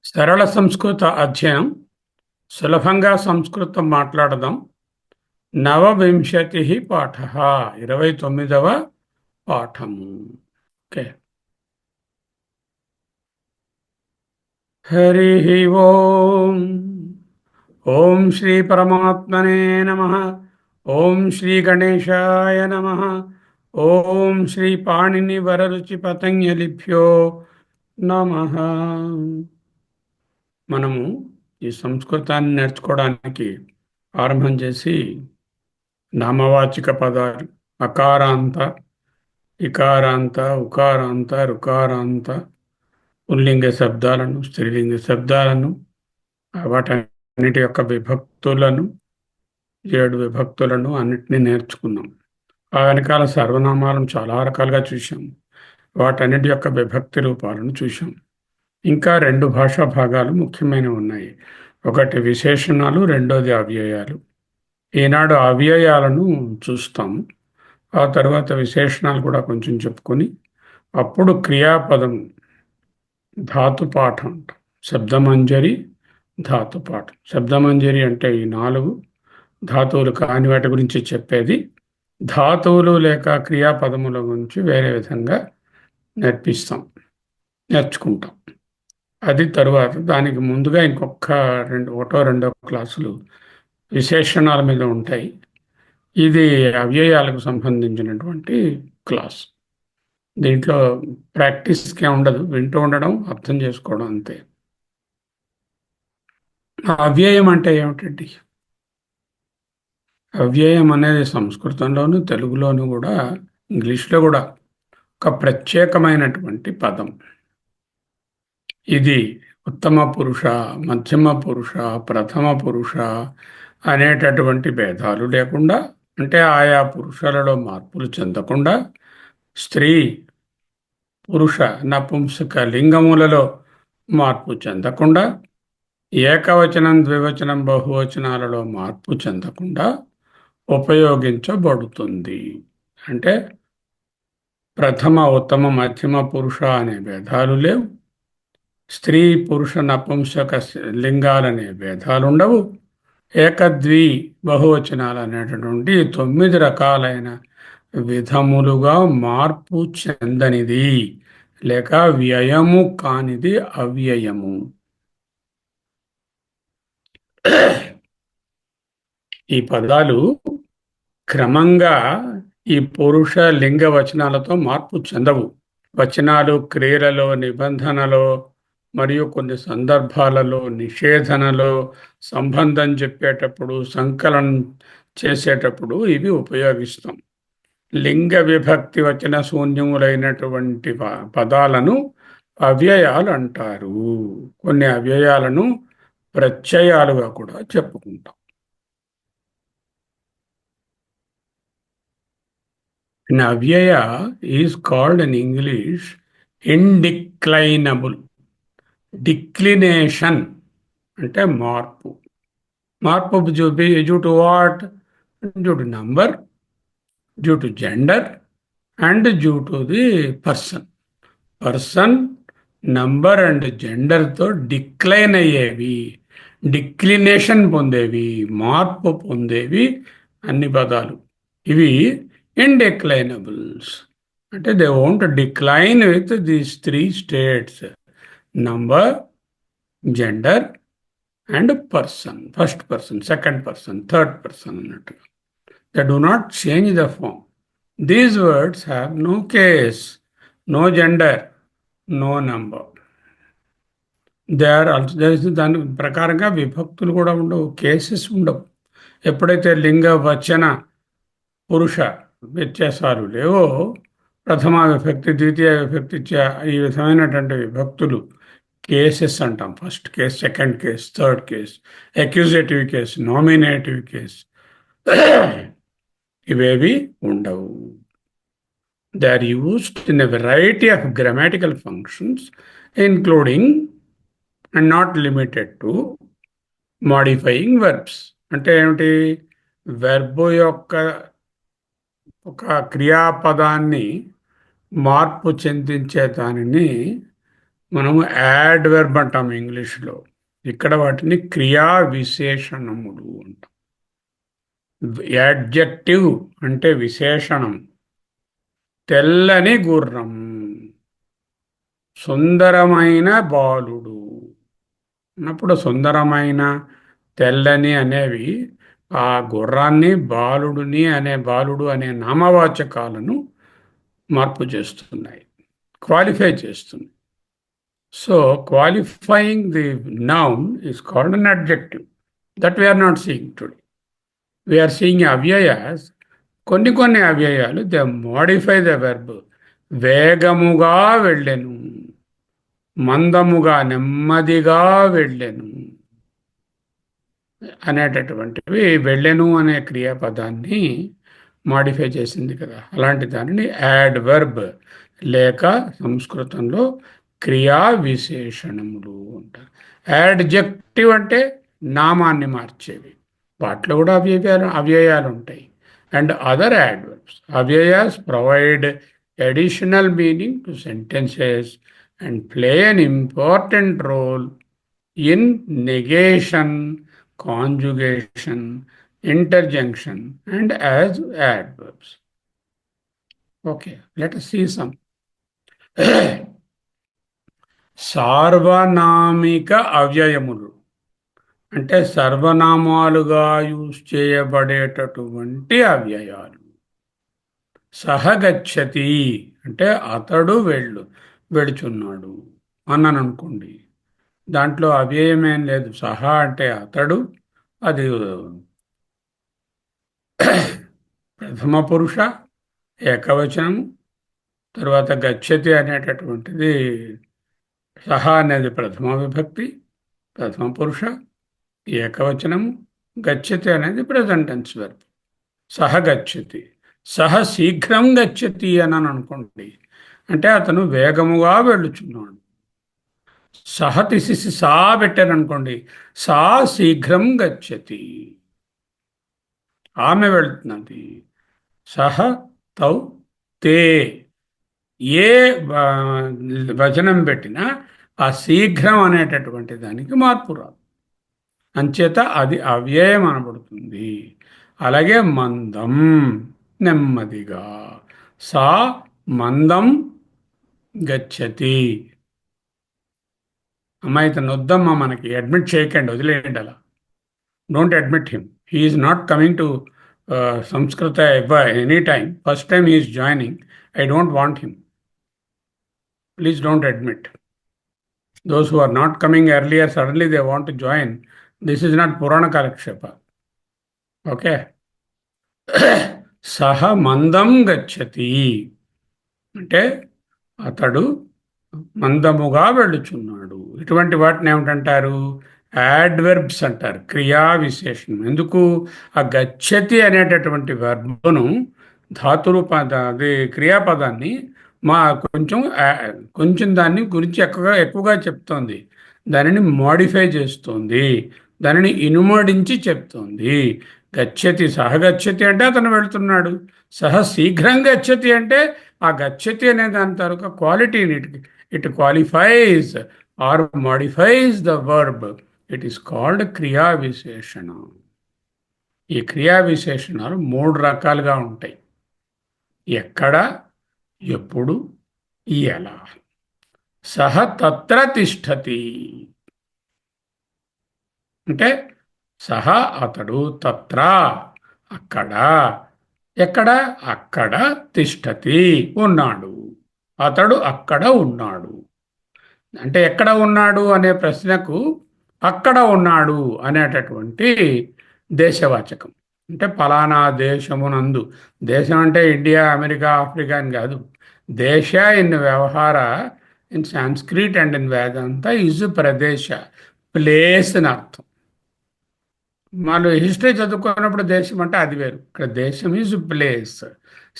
సరళ సంస్కృత అధ్యయనం సులభంగా సంస్కృతం మాట్లాడదాం. నవవింశతి పాఠ 29వ పాఠము. ఓకే. హరి ఓం. ఓం శ్రీ పరమాత్మనే నమ. ఓం శ్రీ గణేశాయ నమ. ఓం శ్రీ పాణిని వరరుచి పతంజలిభ్యో నమ. మనము ఈ సంస్కృతాన్ని నేర్చుకోవడానికి ఆరంభం చేసి నామవాచక పదాలు అకారాంత, ఇకారాంత, ఉకారాంత, రుకారాంత, పుల్లింగ శబ్దాలను, స్త్రీలింగ శబ్దాలను, వాటన్నిటి యొక్క విభక్తులను, 7 విభక్తులను అన్నిటినీ నేర్చుకున్నాం. ఆ వెనకాల సర్వనామాలను చాలా రకాలుగా చూసాం. వాటన్నిటి యొక్క విభక్తి రూపాలను చూసాం. ఇంకా 2 భాషా భాగాలు ముఖ్యమైనవి ఉన్నాయి. ఒకటి విశేషణాలు, రెండోది అవ్యయాలు. ఈనాడు అవ్యయాలను చూస్తాం. ఆ తర్వాత విశేషణాలు కూడా కొంచెం చెప్పుకొని అప్పుడు క్రియాపదం ధాతుపాఠం అంటాం. శబ్దమంజరి, ధాతుపాఠం. శబ్దమంజరి అంటే ఈ 4 ధాతువులు కాని వాటి గురించి చెప్పేది. ధాతువులు లేక క్రియాపదముల గురించి వేరే విధంగా నేర్చుకుంటాం. అది తరువాత దానికి ముందుగా ఇంకొక ఒకటో రెండో క్లాసులు విశేషణాల మీద ఉంటాయి. ఇది అవ్యయాలకు సంబంధించినటువంటి క్లాస్. దీంట్లో ప్రాక్టీస్కే ఉండదు, వింటూ ఉండడం, అర్థం చేసుకోవడం అంతే. అవ్యయం అంటే ఏమిటండి? అవ్యయం అనేది సంస్కృతంలోను, తెలుగులోను కూడా, ఇంగ్లీష్లో కూడా ఒక ప్రత్యేకమైనటువంటి పదం. ఇది ఉత్తమ పురుష, మధ్యమ పురుష, ప్రథమ పురుష అనేటటువంటి భేదాలు లేకుండా, అంటే ఆయా పురుషులలో మార్పులు చెందకుండా, స్త్రీ పురుష నపుంసక లింగములలో మార్పు చెందకుండా, ఏకవచనం, ద్వివచనం, బహువచనాలలో మార్పు చెందకుండా ఉపయోగించబడుతుంది. అంటే ప్రథమ, ఉత్తమ, మధ్యమ పురుష అనే భేదాలు లేవు. స్త్రీ పురుష నపుంసక లింగాలనే భేదాలు ఉండవు. ఏకద్వి బహువచనాలు అనేటటువంటి 9 రకాలైన విధములుగా మార్పు చెందనిది లేక వ్యయము కానిది అవ్యయము. ఈ పదాలు క్రమంగా ఈ పురుష లింగ వచనాలతో మార్పు చెందవు. వచనాలు క్రియలలో, నిబంధనలో మరియు కొన్ని సందర్భాలలో, నిషేధనలో, సంబంధం చెప్పేటప్పుడు, సంకలనం చేసేటప్పుడు ఇవి ఉపయోగిస్తాం. లింగ విభక్తి వచన శూన్యములైనటువంటి పదాలను అవ్యయాలు అంటారు. కొన్ని అవ్యయాలను ప్రత్యయాలుగా కూడా చెప్పుకుంటాం. An avyaya is called in English indeclinable. Declination అంటే మార్పు. మార్పు due to what? Due to number, due to gender and due to the person. Person, number and జెండర్తో డిక్లైన్ అయ్యేవి, డిక్లినేషన్ పొందేవి, మార్పు పొందేవి అన్ని పదాలు. ఇవి ఇండెక్లైనబుల్స్. అంటే they won't decline with these 3 states: number, gender and person. First person, second person, third person అన్నట్టుగా. They do not change the form. These words have no case, no gender, no number. They are also దాని ప్రకారంగా విభక్తులు కూడా ఉండవు, cases ఉండవు. ఎప్పుడైతే లింగ వచన పురుష వ్యత్యాసాలు లేవో, ప్రథమ విభక్తి, ద్వితీయ విభక్తి, ఈ విధమైనటువంటి విభక్తులు కేసెస్ అంటాం. First case, second case, third case, accusative case, nominative case, ఇవేవి ఉండవు. They are used in a variety of grammatical functions, including and not limited to modifying verbs. అంటే ఏమిటి? వెర్బ్ యొక్క ఒక క్రియాపదాన్ని మార్పు చెందించే దానిని మనము యాడ్వర్బ్ అంటాం ఇంగ్లీష్లో. ఇక్కడ వాటిని క్రియా విశేషణములు అంటాం. యాడ్జెక్టివ్ అంటే విశేషణం. తెల్లని గుర్రం, సుందరమైన బాలుడు అన్నప్పుడు సుందరమైన, తెల్లని అనేవి ఆ గుర్రాన్ని, బాలుడు అనే నామవాచకాలను మార్పు చేస్తున్నాయి, క్వాలిఫై చేస్తుంది. So qualifying the noun is called an adjective. That we're not seeing today. We're seeing అవ్యయాస్. కొన్ని అవ్యయాలు దే మోడిఫై ద వెర్బ్. వేగముగా వెళ్ళెను, మందముగా, నెమ్మదిగా వెళ్ళెను అనేటటువంటివి వెళ్ళెను అనే క్రియాపదాన్ని మాడిఫై చేసింది కదా. అలాంటి దానిని యాడ్వర్బ్ లేక సంస్కృతంలో క్రియా విశేషణములు అంటారు. యాడ్జెక్టివ్ అంటే నామాన్ని మార్చేవి. వాటిలో కూడా అవ్యయాలు ఉంటాయి. అండ్ అదర్ యాడ్వర్బ్స్, అవ్యయాస్ provide additional meaning to sentences and play an important role in negation, conjugation, interjunction, and as adverbs. Okay, let us see some. సార్వనామిక అవ్యయములు అంటే సర్వనామాలుగా యూజ్ చేయబడేటటువంటి అవ్యయాలు. సహగచ్చతి అంటే అతడు వెళుచున్నాడు అన్నాను అనుకోండి. దాంట్లో అవ్యయమేం లేదు. సహా అంటే అతడు, అది ప్రథమ పురుష ఏకవచనము. తర్వాత గచ్చతి అనేటటువంటిది, సహా అనేది ప్రథమ విభక్తి, ప్రథమ పురుష ఏకవచనము. గచ్చతి అనేది ప్రెజెంట్ టెన్స్ వెర్బ్. సహ గచ్చతి, సహ శీఘ్రం గచ్చతి అని అనుకోండి, అంటే అతను వేగముగా వెళ్ళుచున్నాడు. సహ తీసేసి సా పెట్టారనుకోండి, సా శీఘ్రం గచ్చతి, ఆమె వెళుతున్నది. సహ తౌ తే, ఏ వచనం పెట్టినా ఆ శీఘ్రం అనేటటువంటి దానికి మార్పు రాదు. అంచేత అది అవ్యయం అనబడుతుంది. అలాగే మందం, నెమ్మదిగా. సా మందం గచ్చతి. అమ్మాయి ఇతను వద్దమ్మా, మనకి అడ్మిట్ చేయకండి, వదిలేయండి, అలా don't admit him. He is not coming to Sanskrit any time. First time he is joining. I don't want him. Please don't admit. Those who are not coming earlier, suddenly they want to join. This is not Purana Kalakshepa. Okay. సహ మందం గచ్చతి అంటే అతడు మందముగా వెళ్ళుచున్నాడు. ఇటువంటి వాటిని ఏమిటంటారు? Adverbs అంటారు, క్రియా విశేషణం. ఎందుకు? ఆ గచ్చతి అనేటటువంటి వెర్బును, అది క్రియాపదాన్ని మా కొంచెం దాన్ని గురించి ఎక్కువగా చెప్తోంది, దానిని మోడిఫై చేస్తోంది, దానిని ఇనుమడించి చెప్తోంది. గచ్చతి, సహగచ్చతి అంటే అతను వెళుతున్నాడు. సహ శీఘ్రం గచ్చతి అంటే ఆ గచ్చతి అనే దాని తాలూకా క్వాలిటీని it qualifies or modifies the verb. It is called క్రియా విశేషణ. ఈ క్రియా విశేషణాలు 3 రకాలుగా ఉంటాయి: ఎక్కడ, ఎప్పుడు, ఎలా. సహ తత్ర తిష్టతి అంటే సహ అతడు, తత్ర అక్కడ, ఎక్కడ, అక్కడ, తిష్టతి ఉన్నాడు, అతడు అక్కడ ఉన్నాడు. అంటే ఎక్కడ ఉన్నాడు అనే ప్రశ్నకు అక్కడ ఉన్నాడు అనేటటువంటి దేశవాచకం. అంటే ఫలానా దేశమునందు. దేశం అంటే ఇండియా, అమెరికా, ఆఫ్రికా అని కాదు. దేశ ఇన్ వ్యవహార, in Sanskrit and in Vedanta is ప్రదేశ, ప్లేస్ అని అర్థం. వాళ్ళు హిస్టరీ చదువుకున్నప్పుడు దేశం అంటే అది వేరు. ఇక్కడ దేశం ఈజ్ ప్లేస్.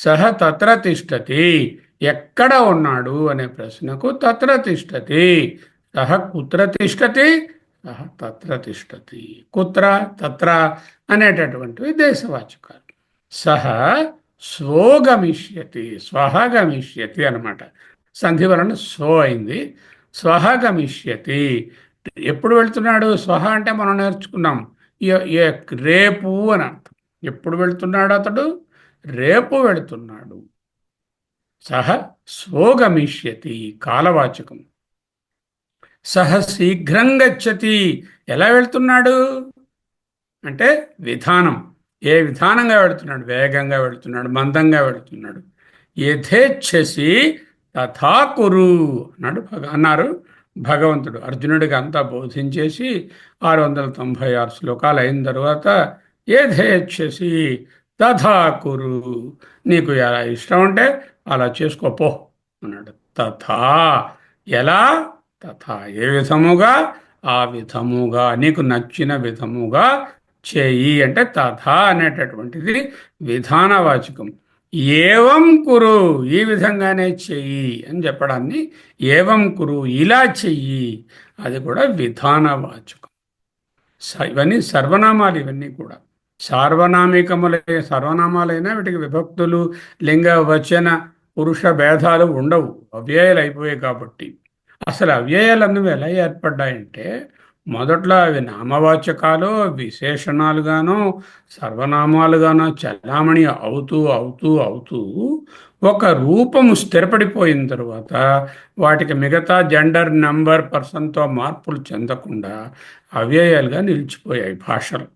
సహ తత్ర తిష్టతి ఎక్కడ ఉన్నాడు అనే ప్రశ్నకు తత్ర తిష్టతి. సహ కుత్ర తిష్టతి, సహ తత్ర తిష్టతి. కుత్ర, తత్ర అనేటటువంటివి దేశవాచకాలు. సహ స్వోగమిష్యతి, స్వహ గమిష్యతి అనమాట. సంధి వలన సో అయింది. స్వహ గమిష్యతి. ఎప్పుడు వెళ్తున్నాడు? స్వహ అంటే మనం నేర్చుకున్నాం రేపు అని అర్థం. ఎప్పుడు వెళ్తున్నాడు అతడు? రేపు వెళుతున్నాడు. సహ స్వోగమిష్యతి కాలవాచకం. సహ శీఘ్రం గచ్చతి. ఎలా వెళ్తున్నాడు అంటే విధానం. ఏ విధానంగా వెళుతున్నాడు? వేగంగా వెళుతున్నాడు, మందంగా వెళుతున్నాడు. యథేచ్ఛసి తథా కురు అన్నారు భగవంతుడు. అర్జునుడికి అంతా బోధించేసి 696 శ్లోకాలు అయిన తర్వాత యథేచ్ఛసి తథా కురు, నీకు ఎలా ఇష్టం ఉంటే అలా చేసుకోపో అన్నాడు. తథా, ఎలా? తథా, ఏ విధముగా? ఆ విధముగా, నీకు నచ్చిన విధముగా చేయి అంటే తథా అనేటటువంటిది విధానవాచకం. ఏవం కురు, ఈ విధంగానే చెయ్యి అని చెప్పడాన్ని ఏవం కురు, ఇలా చెయ్యి, అది కూడా విధానవాచకం. ఇవన్నీ సర్వనామాలు. ఇవన్నీ కూడా సర్వనామాలైనా వీటికి విభక్తులు, లింగ వచన పురుష భేదాలు ఉండవు, అవ్యయాలు అయిపోయాయి కాబట్టి. అసలు అవ్యయాలు అన్నవి ఎలా ఏర్పడ్డాయంటే, మొదట్లో అవి నామవాచకాలు, విశేషణాలుగానో సర్వనామాలుగానో చలామణి అవుతూ అవుతూ అవుతూ ఒక రూపము స్థిరపడిపోయిన తరువాత వాటికి మిగతా జెండర్, నంబర్, పర్సన్తో మార్పులు చెందకుండా అవ్యయాలుగా నిలిచిపోయాయి భాషలు.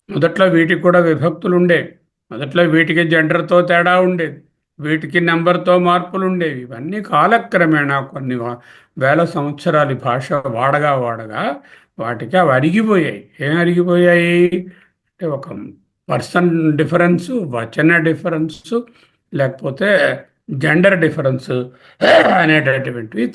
మొదట్లో వీటికి కూడా విభక్తులు ఉండేవి. మొదట్లో వీటికి జెండర్తో తేడా ఉండేది, వీటికి నెంబర్తో మార్పులు ఉండేవి. ఇవన్నీ కాలక్రమేణా కొన్ని వేల సంవత్సరాలు భాష వాడగా వాడగా వాటికి అవి అరిగిపోయాయి. ఏం అరిగిపోయాయి అంటే, ఒక పర్సన్ డిఫరెన్సు, వచన డిఫరెన్సు, లేకపోతే జెండర్ డిఫరెన్స్ అనేటటువంటివి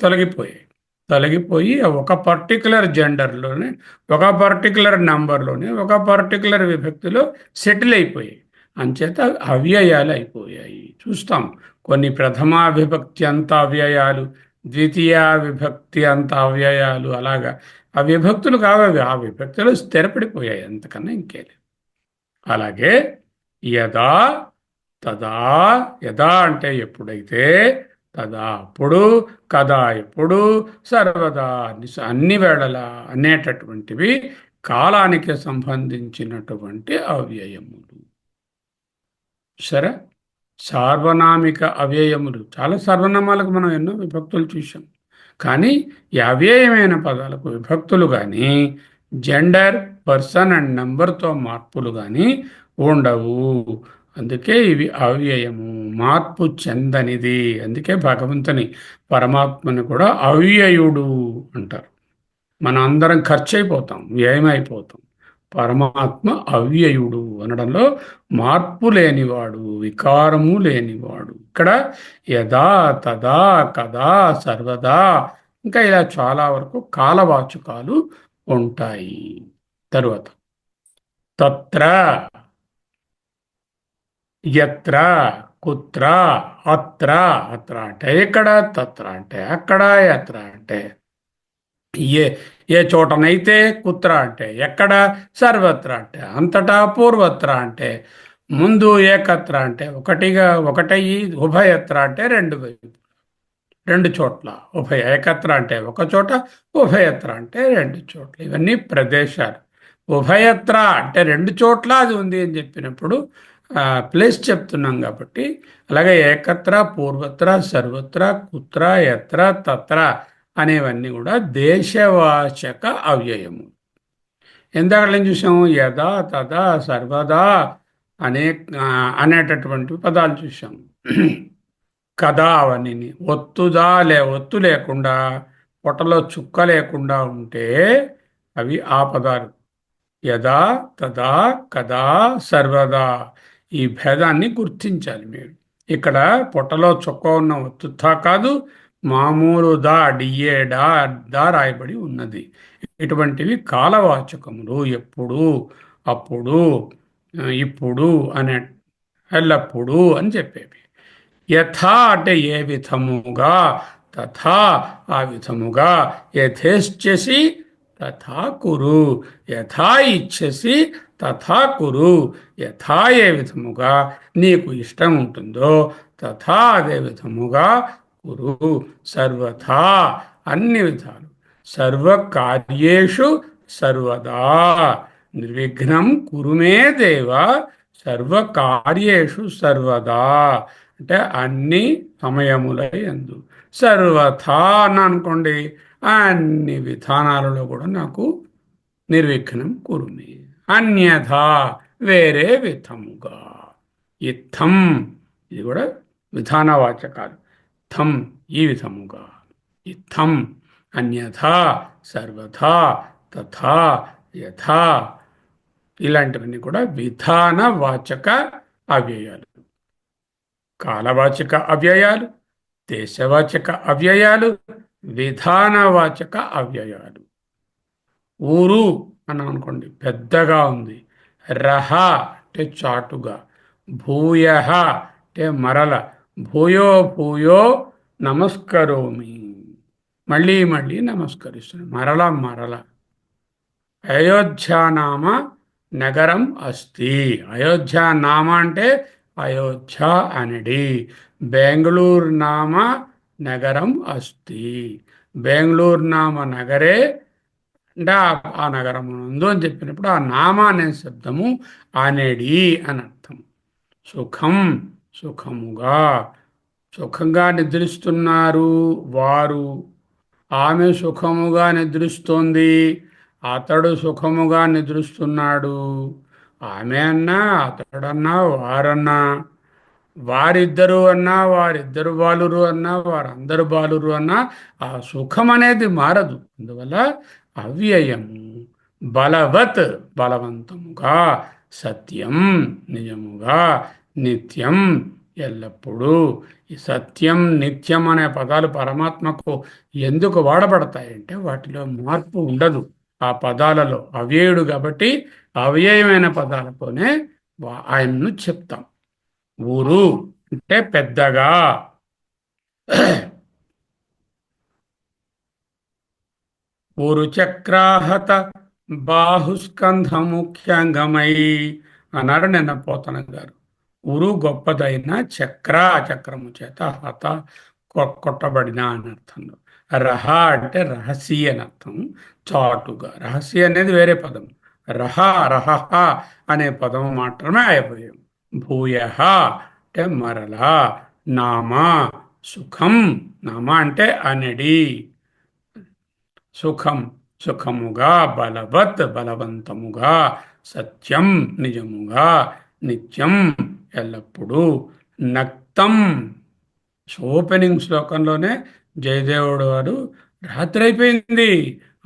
తొలగిపోయి ఒక పర్టికులర్ జెండర్లోనే, ఒక పర్టికులర్ నంబర్లోనే, ఒక పర్టికులర్ విభక్తిలో సెటిల్ అయిపోయాయి. అంచేత అవ్యయాలు అయిపోయాయి. చూస్తాం కొన్ని ప్రథమా విభక్తి అంత అవ్యయాలు, ద్వితీయ విభక్తి అంత అవ్యయాలు. అలాగా ఆ విభక్తులు కావవి, ఆ విభక్తులు స్థిరపడిపోయాయి, అంతకన్నా ఇంకేలేదు. అలాగే యదా తదా, యదా అంటే ఎప్పుడైతే, తదా అప్పుడు, కదా ఎప్పుడు, సర్వదా అన్ని వేళలా అనేటటువంటివి కాలానికి సంబంధించినటువంటి అవ్యయములు. సరే, సార్వనామిక అవ్యయములు. చాలా సర్వనామాలకు మనం ఎన్నో విభక్తులు చూసాం. కానీ ఈ అవ్యయమైన పదాలకు విభక్తులు కానీ జెండర్, పర్సన్ అండ్ నంబర్తో మార్పులు కానీ ఉండవు. అందుకే ఇవి అవ్యయము, మార్పు చెందనిది. అందుకే భగవంతుని, పరమాత్మని కూడా అవ్యయుడు అంటారు. మనం అందరం ఖర్చు అయిపోతాం, వ్యయమైపోతాం. పరమాత్మ అవ్యయుడు అనడంలో మార్పు లేనివాడు, వికారము లేనివాడు. ఇక్కడ యదా తదా కదా సర్వదా, ఇంకా ఇలా చాలా వరకు కాలవాచకాలు ఉంటాయి. తరువాత తత్ర, యత్ర, కుత్ర, అత్ర. అత్ర అంటే ఇక్కడ, తత్ర అంటే అక్కడ, యత్ర అంటే ఏ ఏ చోటనైతే, కుత్ర అంటే ఎక్కడ, సర్వత్ర అంటే అంతటా, పూర్వత్ర అంటే ముందు, ఏకత్ర అంటే ఒకటిగా ఒకటయ్యి, ఉభయత్ర అంటే రెండు చోట్ల. ఏకత్ర అంటే ఒక చోట, ఉభయత్ర అంటే రెండు చోట్ల. ఇవన్నీ ప్రదేశాలు. ఉభయత్ర అంటే రెండు చోట్ల అది ఉంది అని చెప్పినప్పుడు ప్లేస్ చెప్తున్నాం కాబట్టి. అలాగే ఏకత్ర, పూర్వత్ర, సర్వత్ర, కుత్ర, యత్ర, తత్ర అనేవన్నీ కూడా దేశవాచక అవ్యయము. ఎందాక ఏం చూసాము? యదా తదా సర్వదా అనేటటువంటి పదాలు చూసాము. కదా అవన్నీ ఒత్తు లేకుండా, పొట్టలో చుక్క లేకుండా ఉంటే అవి ఆ పదాలు. యదా తదా కదా సర్వదా, ఈ భేదాన్ని గుర్తించాలి మీరు. ఇక్కడ పొట్టలో చుక్క ఉన్న ఒత్తుతా కాదు, మామూలు డిఏ దా రాయబడి ఉన్నది. ఇటువంటివి కాలవాచకములు. ఎప్పుడు, అప్పుడు, ఇప్పుడు అనే, ఎల్లప్పుడు అని చెప్పేవి. యథా అంటే ఏ విధముగా, తథా ఆ విధముగా, యథేచ్ఛసి తథా కురు, యథా ఇచ్ఛసి తథా కురు, యథా ఏ విధముగా నీకు ఇష్టం ఉంటుందో తథా అదే విధముగా కురు. సర్వథా అన్ని విధాలు. సర్వకార్యేషు సర్వదా నిర్విఘ్నం కురుమే దేవ. సర్వకార్యేషు సర్వదా అంటే అన్ని సమయముల యందు. సర్వథా అని అనుకోండి, అన్ని విధానాలలో కూడా నాకు నిర్విఘ్నం కురుమే. అన్యథా వేరే విధముగా. ఇత్థం ఇది కూడా విధానవాచకాలు. థం ఈ విధముగా, ఇత్థం అన్యథా సర్వథా తథా యథా ఇలాంటివన్నీ కూడా విధానవాచక అవ్యయాలు. కాలవాచక అవ్యయాలు, దేశవాచక అవ్యయాలు, విధానవాచక అవ్యయాలు. ఊరు అని అనుకోండి, పెద్దగా ఉంది. రహ అంటే చాటుగా. భూయ అంటే మరల. భూయో భూయో నమస్కరోమి, మళ్ళీ మళ్ళీ నమస్కరిస్తున్నాను, మరల మరల. అయోధ్యానామ నగరం అస్తి. అయోధ్యానామ అంటే అయోధ్య అనడి. బెంగళూరు నామ నగరం అస్తి. బెంగళూరు నామ నగరే అంటే ఆ నగరం నందు అని చెప్పినప్పుడు ఆ నామ అనే శబ్దము అనేడి అని అర్థం. సుఖం సుఖముగా, సుఖంగా నిద్రిస్తున్నారు వారు. ఆమె సుఖముగా నిద్రిస్తోంది, అతడు సుఖముగా నిద్రిస్తున్నాడు. ఆమె అన్నా అతడన్నా వారన్నా, వారిద్దరు అన్నా వారిద్దరు బాలురు అన్నా వారందరు బాలురు అన్నా ఆ సుఖం అనేది మారదు. అందువల్ల అవ్యయము, బలవత్ బలవంతముగా, సత్యం నిజముగా, నిత్యం ఎల్లప్పుడూ. ఈ సత్యం నిత్యం అనే పదాలు పరమాత్మకు ఎందుకు వాడబడతాయంటే వాటిలో మార్పు ఉండదు. ఆ పదాలలో అవ్యయుడు కాబట్టి అవ్యయమైన పదాలతోనే ఆయన్ను చెప్తాం. ఊరు అంటే పెద్దగా. ఊరు చక్రాహత బాహుస్కంధ ముఖ్యాంగమై అన్నాడు నిన్న పోతన గారు. ఉరు గొప్పదైన చక్ర, చక్రము చేత హత కొట్టబడిన అని అర్థంలో. రహ అంటే రహస్య అని అర్థం, చాటుగా. రహస్య అనేది వేరే పదం. రహ రహ అనే పదము మాత్రమే అయిపోయాం. భూయ అంటే మరలా. నామ సుఖం, నామ అంటే అనడి. సుఖం సుఖముగా, బలవత్ బలవంతముగా, సత్యం నిజముగా, నిత్యం ఎల్లప్పుడూ. నక్తం ఓపెనింగ్ శ్లోకంలోనే జయదేవుడు వారు రాత్రి అయిపోయింది,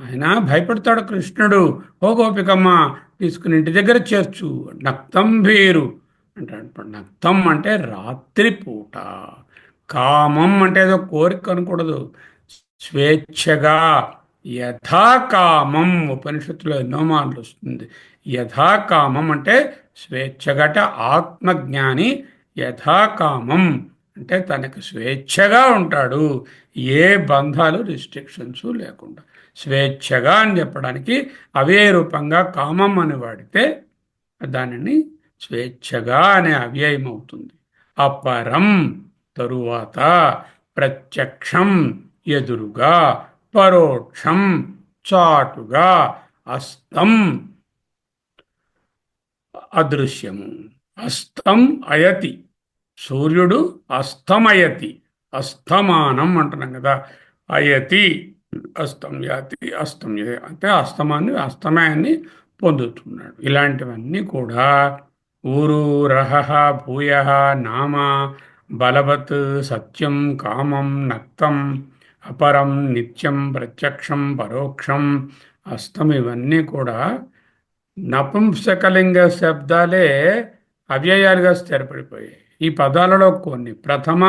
ఆయన భయపడతాడు కృష్ణుడు, ఓ గోపికమ్మ తీసుకుని ఇంటి దగ్గర చేర్చు. నక్తం భీరు అంటాడు. నక్తం అంటే రాత్రి పూట. కామం అంటే ఏదో కోరిక అనకూడదు, స్వేచ్ఛగా. యథాకామం ఉపనిషత్తులో ఎన్నో మార్లు వస్తుంది. యథాకామం అంటే స్వేచ్ఛగా, అంటే ఆత్మజ్ఞాని యథాకామం అంటే తనకు స్వేచ్ఛగా ఉంటాడు, ఏ బంధాలు రిస్ట్రిక్షన్స్ లేకుండా. స్వేచ్ఛగా అని చెప్పడానికి అవే రూపంగా కామం అని వాడితే దానిని స్వేచ్ఛగా అనే అవ్యయం అవుతుంది. అపరం తరువాత, ప్రత్యక్షం ఎదురుగా, పరోక్షం చాటుగా, అస్తం అదృశ్యము. అస్తం అయతి, సూర్యుడు అస్తమయతి, అస్తమానం అంటున్నాం కదా. అయతి అస్తం యాతి, అస్తం అంటే అస్తమాన్ని అస్తమయాన్ని పొందుతున్నాడు. ఇలాంటివన్నీ కూడా ఊరు రహ భూయ నామ బలవత్ సత్యం కామం నక్తం అపరం నిత్యం ప్రత్యక్షం పరోక్షం అస్తం ఇవన్నీ కూడా నపుంసకలింగ శబ్దాలే అవ్యయాలుగా స్థిరపడిపోయాయి. ఈ పదాలలో కొన్ని ప్రథమ,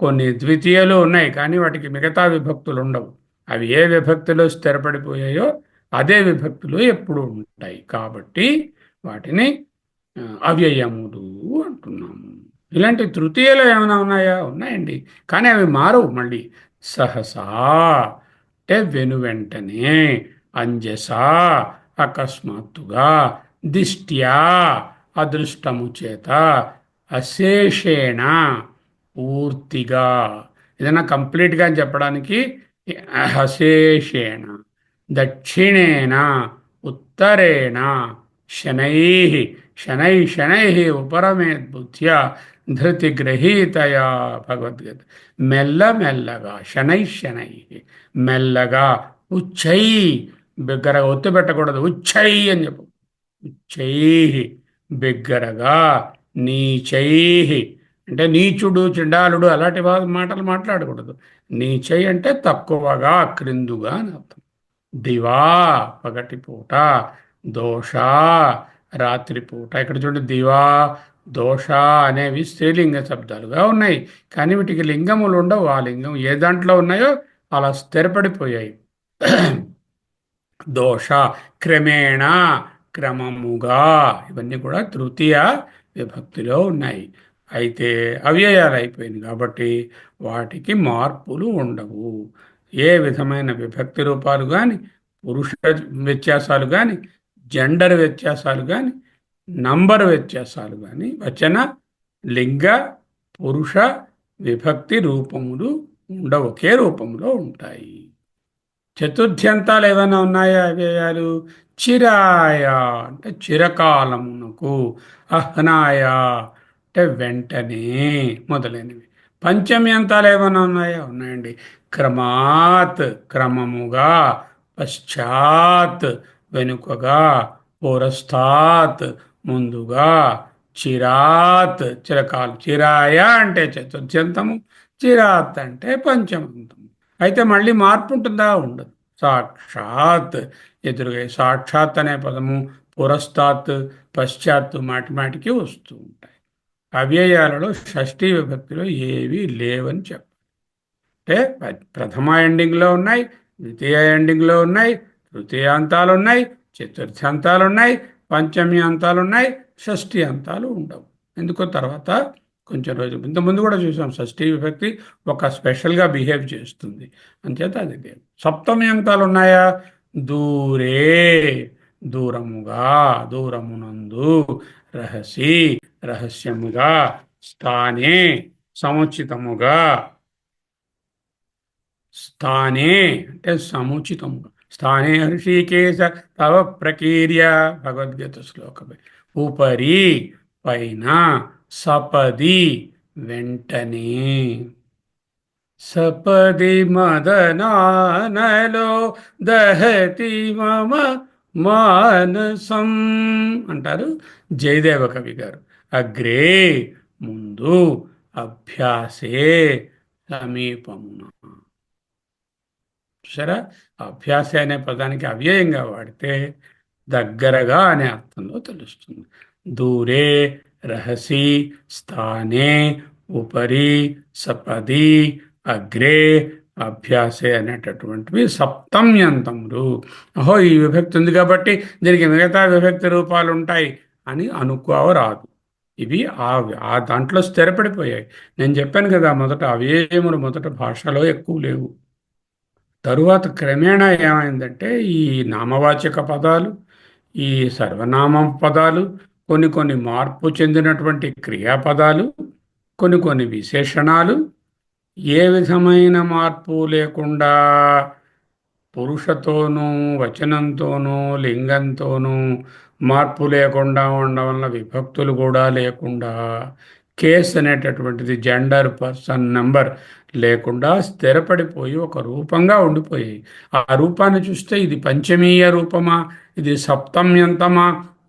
కొన్ని ద్వితీయలు ఉన్నాయి, కానీ వాటికి మిగతా విభక్తులు ఉండవు. అవి ఏ విభక్తిలో స్థిరపడిపోయాయో అదే విభక్తులు ఎప్పుడు ఉంటాయి. కాబట్టి వాటిని అవ్యయములు అంటున్నాము. ఇలాంటి తృతీయలు ఏమైనా ఉన్నాయా? ఉన్నాయండి, కానీ అవి మారవు మళ్ళీ. సహసా అంటే వెను వెంటనే, అంజసా అకస్మాత్తుగా, దిష్ట్యా అదృష్టము చేత, అశేషేణ పూర్తిగా. ఏదైనా కంప్లీట్గా అని చెప్పడానికి అశేషేణ దక్షిణేన ఉత్తరేణ శనైః శనైః ఉపరమేద్బుద్ధ్యా ధృతిగ్రహీతయా. భగవద్గీత. మెల్లమెల్లగా మెల్లగా ఉచ్చై, బిగ్గరగా ఒత్తు పెట్టకూడదు, ఉచ్చై అని చెప్పు. ఉచ్చై బిగ్గరగా, నీచై అంటే నీచుడు చండాలుడు అలాంటి మాటలు మాట్లాడకూడదు. నీచై అంటే తక్కువగా, క్రిందుగా అని అర్థం. దివా పగటిపూట, దోష రాత్రిపూట. ఇక్కడ చూడండి, దివా దోష అనేవి స్త్రీలింగ శబ్దాలుగా ఉన్నాయి, కానీ వీటికి లింగములు ఉండవు. ఆ లింగం ఏ దాంట్లో ఉన్నాయో అలా స్థిరపడిపోయాయి. దోష క్రమేణ, క్రమముగా, ఇవన్నీ కూడా తృతీయ విభక్తిలో ఉన్నాయి. అయితే అవ్యయాలు అయిపోయింది కాబట్టి వాటికి మార్పులు ఉండవు. ఏ విధమైన విభక్తి రూపాలు కానీ, పురుష వ్యత్యాసాలు కానీ, జెండర్ వ్యత్యాసాలు కానీ, నంబర్ వ్యత్యాసాలు కానీ, వచన లింగ పురుష విభక్తి రూపములు ఉండవు, ఒకే రూపంలో ఉంటాయి. చతుర్థ్యంతాలు ఏమైనా ఉన్నాయా అవ్యయాలు? చిరాయ అంటే చిరకాలమునకు, అహ్నాయ అంటే వెంటనే, మొదలైనవి. పంచమ్యంతాలు ఏమైనా ఉన్నాయా? ఉన్నాయండి. క్రమాత్ క్రమముగా, పశ్చాత్ వెనుకగా, పురస్తాత్ ముందుగా, చిరాత్ చిరకాలు. చిరాయ అంటే చతుర్థ్యంతము, చిరాత్ అంటే పంచమంతము. అయితే మళ్ళీ మార్పు ఉంటుందా? ఉండదు. సాక్షాత్ ఎదురుగా, సాక్షాత్ అనే పదము పురస్తాత్ పశ్చాత్తు మాటి మాటికి వస్తూ ఉంటాయి. అవ్యయాలలో షష్ఠీ విభక్తిలో ఏవి లేవని చెప్పాలి. అంటే ప్రథమ ఎండింగ్లో ఉన్నాయి, ద్వితీయ ఎండింగ్లో ఉన్నాయి, తృతీయాంతాలు ఉన్నాయి, చతుర్థాంతాలు ఉన్నాయి, పంచమి అంతాలు ఉన్నాయి, షష్ఠీ అంతాలు ఉండవు. ఎందుకో తర్వాత కొంచెం రోజులు ఇంతకుముందు కూడా చూసాం. షష్ఠీ విభక్తి ఒక స్పెషల్గా బిహేవ్ చేస్తుంది, అంచేత అది లేదు. సప్తమి అంతాలు ఉన్నాయా? దూరే దూరముగా, దూరమునందు, రహసి రహస్యముగా, స్థానే సముచితముగా. స్థానే అంటే సముచితముగా. స్థానే హృషికేశ తవ ప్రకీర్య, భగవద్గీత శ్లోకమే. ఉపరి పైన, సపది వెంటనే. సపది మదనానలో దహతి మమ మానసం అంటారు జయదేవ కవి గారు. అగ్రే ముందు, అభ్యాసే సమీపమున. చూసారా, అభ్యాస అనే పదానికి అవ్యయంగా వాడితే దగ్గరగా అనే అర్థంలో తెలుస్తుంది. దూరే రహసి, స్థానే, ఉపరి, సపది, అగ్రే, అభ్యాసే అనేటటువంటివి సప్తమ్యంతములు. అహో, ఈ విభక్తి ఉంది కాబట్టి దీనికి మిగతా విభక్తి రూపాలు ఉంటాయి అని అనుకోవరాదు. ఇవి ఆ దాంట్లో స్థిరపడిపోయాయి. నేను చెప్పాను కదా, మొదట అవ్యయములు మొదట భాషలో ఎక్కువ లేవు. తరువాత క్రమేణా ఏమైందంటే ఈ నామవాచక పదాలు, ఈ సర్వనామ పదాలు, కొన్ని కొన్ని మార్పు చెందినటువంటి క్రియాపదాలు, కొన్ని కొన్ని విశేషణాలు ఏ విధమైన మార్పు లేకుండా పురుషతోనూ, వచనంతోనూ, లింగంతోనూ మార్పు లేకుండా ఉండడం వల్ల విభక్తులు కూడా లేకుండా, కేస్ అనేటటువంటిది జెండర్, పర్సన్, నెంబర్ లేకుండా స్థిరపడిపోయి ఒక రూపంగా ఉండిపోయాయి. ఆ రూపాన్ని చూస్తే ఇది పంచమీయ రూపమా, ఇది సప్తమ్యంతమా,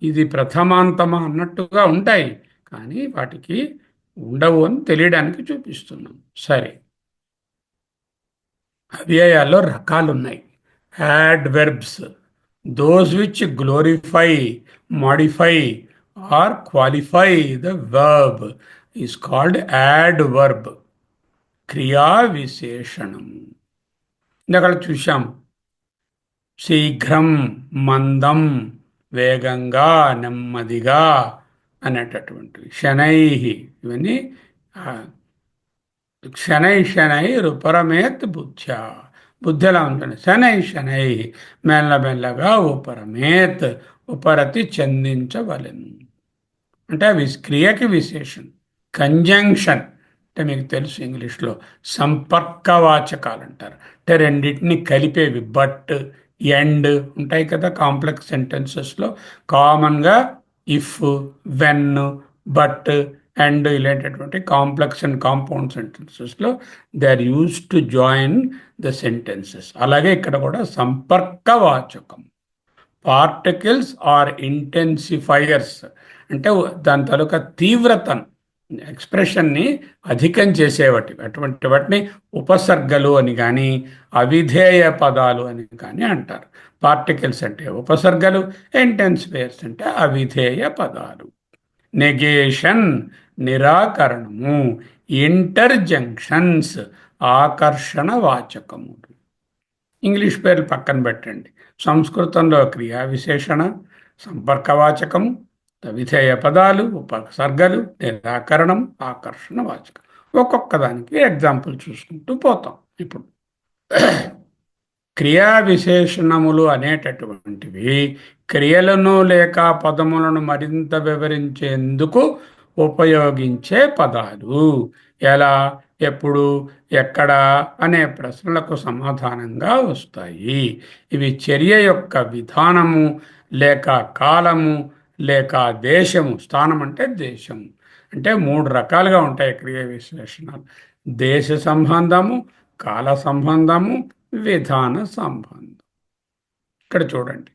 ఇది ప్రథమాంతమా అన్నట్టుగా ఉంటాయి, కానీ వాటికి ఉండవు అని తెలియడానికి చూపిస్తున్నాం. సరే, అవ్యయాల్లో రకాలు ఉన్నాయి. adverbs, those which glorify, modify or qualify the verb is called adverb. క్రియా విశేషణం. ఇందాక చూశాం, శీఘ్రం, మందం, వేగంగా, నెమ్మదిగా అనేటటువంటివి. శనై, ఇవన్నీ శనై ఉపరమేత్ బుద్ధ్యా, బుద్ధి ఎలా ఉంటుంది? శనై మెల్లమెల్లగా, ఉపరమేత్ ఉపరతి చెందించవలెను. అంటే క్రియకి విశేషం. కంజంక్షన్ అంటే మీకు తెలుసు ఇంగ్లీష్లో సంపర్కవాచకాలు అంటారు. అంటే రెండింటిని కలిపేవి. బట్, ఎండ్ ఉంటాయి కదా కాంప్లెక్స్ సెంటెన్సెస్లో. కామన్గా ఇఫ్, వెన్, బట్, అండ్ ఇలాంటటువంటి కాంప్లెక్స్ అండ్ కాంపౌండ్ సెంటెన్సెస్లో they are use to join the sentences. అలాగే ఇక్కడ కూడా సంపర్కవాచకం. పార్టికల్స్ ఆర్ ఇంటెన్సిఫైయర్స్ అంటే దాని తాలూకా తీవ్రతను, ఎక్స్ప్రెషన్ని అధికం చేసేవాటి, అటువంటి వాటిని ఉపసర్గలు అని కానీ అవిధేయ పదాలు అని కానీ అంటారు. పార్టికల్స్ అంటే ఉపసర్గలు, ఇంటెన్సిఫైయర్స్ అంటే అవిధేయ పదాలు. నెగేషన్ నిరాకరణము, ఇంటర్జంక్షన్స్ ఆకర్షణ వాచకములు. ఇంగ్లీష్ పేర్లు పక్కన పెట్టండి. సంస్కృతంలో క్రియా విశేషణ, సంపర్కవాచకం, విధేయ పదాలు, ఉపసర్గలు, నిరాకరణం, ఆకర్షణ వాచకం. ఒక్కొక్క దానికి ఎగ్జాంపుల్ చూసుకుంటూ పోతాం. ఇప్పుడు క్రియా విశేషణములు అనేటటువంటివి క్రియలను లేక పదములను మరింత వివరించేందుకు ఉపయోగించే పదాలు. ఎలా, ఎప్పుడు, ఎక్కడ అనే ప్రశ్నలకు సమాధానంగా వస్తాయి. ఇవి చర్య యొక్క విధానము లేక కాలము లేక దేశము. స్థానం అంటే దేశము. అంటే మూడు రకాలుగా ఉంటాయి క్రియ విశ్లేషణలు: దేశ సంబంధము, కాల సంబంధము, విధాన సంబంధం. ఇక్కడ చూడండి.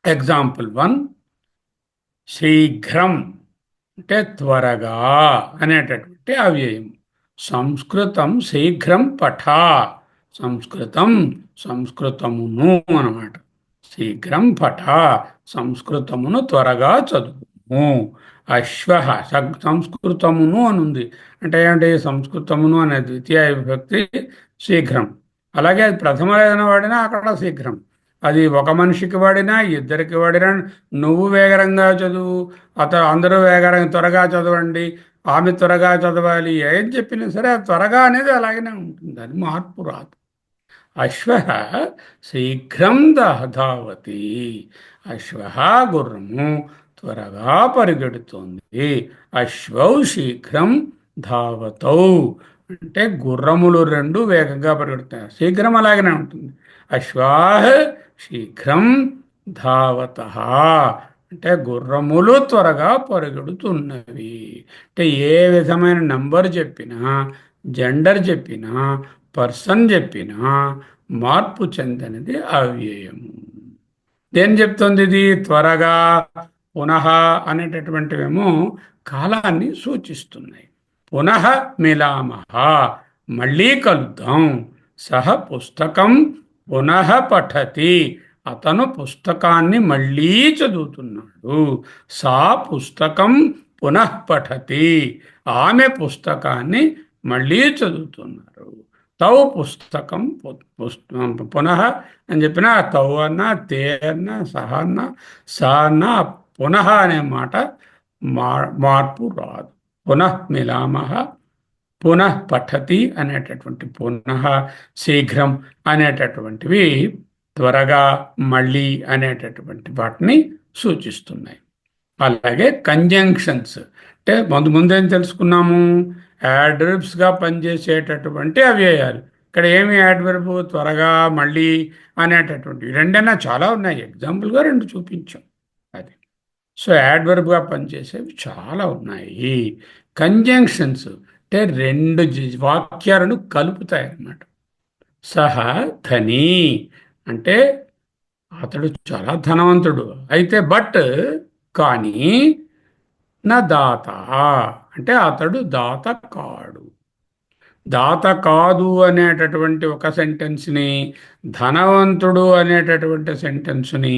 ఎగ్జాంపుల్ 1, శీఘ్రం అంటే త్వరగా అనేటటువంటి అవ్యయం. సంస్కృతం శీఘ్రం పఠా. సంస్కృతం సంస్కృతమును అన్నమాట. శీఘ్రం పఠా సంస్కృతమును త్వరగా చదువుము. అశ్వ సంస్కృతమును అని ఉంది. అంటే ఏంటి? సంస్కృతమును అనే ద్వితీయ విభక్తి శీఘ్రం. అలాగే అది ప్రథమ ఏదైనా వాడినా అక్కడ శీఘ్రం. అది ఒక మనిషికి వాడినా, ఇద్దరికి వాడినా, నువ్వు వేగరంగా చదువు, అందరూ వేగరంగా త్వరగా చదవండి, ఆమె త్వరగా చదవాలి, ఏం చెప్పినా సరే ఆ త్వరగా అనేది అలాగనే ఉంటుంది. అది మార్పు రాదు. అశ్వ శీఘ్రం ధావతి. అశ్వ గుర్రము త్వరగా పరిగెడుతోంది. అశ్వౌ శీఘ్రం ధావతౌ అంటే గుర్రములు రెండు వేగంగా పరిగెడుతాయి. శీఘ్రం అలాగనే ఉంటుంది. అశ్వాహ శీఘ్రం ధావత అంటే గుర్రములు త్వరగా పరిగెడుతున్నవి. అంటే ఏ విధమైన నంబర్ చెప్పినా, జెండర్ చెప్పినా, పర్సన్ చెప్పినా మార్పు చెందనిది అవ్యయము. దేని చెప్తుంది ఇది? త్వరగా, పునః అనేటటువంటివేమో కాలాన్ని సూచిస్తున్నాయి. పునః మిలామహ మళ్ళీ కలుద్దాం. సహ పుస్తకం పునః పఠతి అతను పుస్తకాన్ని మళ్ళీ చదువుతున్నాడు. సా పుస్తకం పునః పఠతి ఆమె పుస్తకాన్ని మళ్ళీ చదువుతున్నారు. తౌ పుస్తకం పునః అని చెప్పిన తౌ అన్నా, తే అన్నా, సహ అన్నా, సా అన్నా పునః అనే మాట మార్పు రాదు. పునః మిలామహ, పునః పఠతి అనేటటువంటి పునః, శీఘ్రం అనేటటువంటివి త్వరగా, మళ్ళీ అనేటటువంటి వాటిని సూచిస్తున్నాయి. అలాగే కంజంక్షన్స్ అంటే ముందేం తెలుసుకున్నాము? యాడ్వర్బ్స్గా పనిచేసేటటువంటి అవ్యయాలు. ఇక్కడ ఏమి యాడ్వర్బ్? త్వరగా, మళ్ళీ అనేటటువంటి రెండైనా చాలా ఉన్నాయి. ఎగ్జాంపుల్గా రెండు చూపించాం. అది సో యాడ్వర్బ్గా పనిచేసేవి చాలా ఉన్నాయి. కంజంక్షన్స్ అంటే రెండు వాక్యాలను కలుపుతాయి అన్నమాట. సహ ధనీ అంటే అతడు చాలా ధనవంతుడు, అయితే బట్ కానీ నా దాత అంటే అతడు దాత కాడు. దాత కాదు అనేటటువంటి ఒక సెంటెన్స్ని, ధనవంతుడు అనేటటువంటి సెంటెన్స్ని,